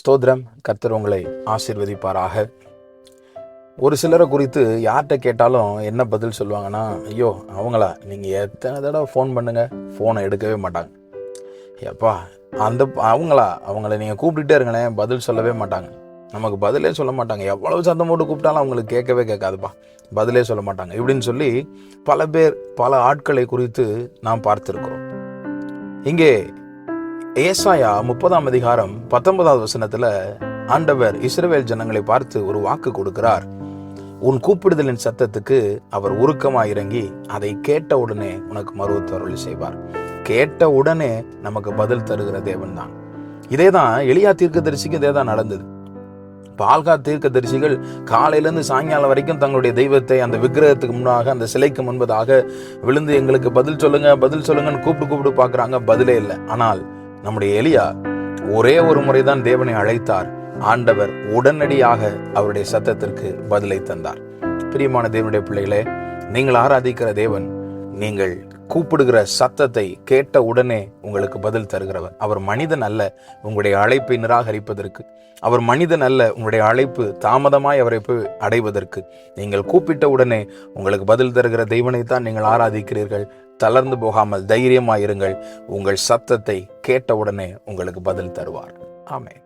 ஸ்தோத்திரம். கர்த்தர் உங்களை ஆசீர்வதிப்பாராக. ஒரு சிலரை குறித்து யார்கிட்ட கேட்டாலும் என்ன பதில் சொல்லுவாங்கன்னா, ஐயோ அவங்களா, நீங்கள் எத்தனை தடவை ஃபோன் பண்ணுங்க, ஃபோனை எடுக்கவே மாட்டாங்க. எப்பா அவங்கள நீங்கள் கூப்பிட்டுட்டே இருங்களேன், பதில் சொல்லவே மாட்டாங்க. நமக்கு பதிலே சொல்ல மாட்டாங்க. எவ்வளவு சத்தம் போட்டு கூப்பிட்டாலும் அவங்களுக்கு கேட்கவே கேட்காதுப்பா, பதிலே சொல்ல மாட்டாங்க இப்படின்னு சொல்லி பல பேர் பல ஆட்களை குறித்து நாம் பார்த்திருக்கிறோம். இங்கே ஏசாயா 30ஆம் அதிகாரம் 19வது வசனத்துல ஆண்டவர் இஸ்ரவேல் ஜனங்களை பார்த்து ஒரு வாக்கு கொடுக்கிறார். உன் கூப்பிடுதலின் சத்தத்துக்கு அவர் உருக்கமாய் இறங்கி அதை கேட்ட உடனே உனக்கு மறுத்தருளி செய்வார். கேட்ட உடனே நமக்கு பதில் தருகிற தேவன் தான். இதேதான் எலியா தீர்க்கதரிசிக்கு இதேதான் நடந்தது. பால்கா தீர்க்கதரிசிகள் காலையிலிருந்து சாயங்காலம் வரைக்கும் தங்களுடைய தெய்வத்தை அந்த விக்கிரகத்துக்கு முன்னாக, அந்த சிலைக்கு முன்பதாக விழுந்து எங்களுக்கு பதில் சொல்லுங்கன்னு கூப்பிட்டு பார்க்குறாங்க, பதிலே இல்லை. ஆனால் நம்முடைய எலியா ஒரே ஒரு முறைதான் தேவனை அழைத்தார். ஆண்டவர் உடனடியாக அவருடைய சத்தத்திற்கு பதிலை தந்தார். பிரியமான தேவனுடைய பிள்ளைகளே, நீங்கள் ஆராதிக்கிற தேவன் நீங்கள் கூப்பிடுகிற சத்தத்தை கேட்ட உடனே உங்களுக்கு பதில் தருகிறவர். அவர் மனிதன் அல்ல உங்களுடைய அழைப்பை நிராகரிப்பதற்கு. அவர் மனிதன் அல்ல உங்களுடைய அழைப்பு தாமதமாய் அவரை போய் அடைவதற்கு. நீங்கள் கூப்பிட்ட உடனே உங்களுக்கு பதில் தருகிற தெய்வனைத்தான் நீங்கள் ஆராதிக்கிறீர்கள். தளர்ந்து போகாமல் தைரியமாயிருங்கள். உங்கள் சத்தத்தை கேட்ட உடனே உங்களுக்கு பதில் தருவார். ஆமென்.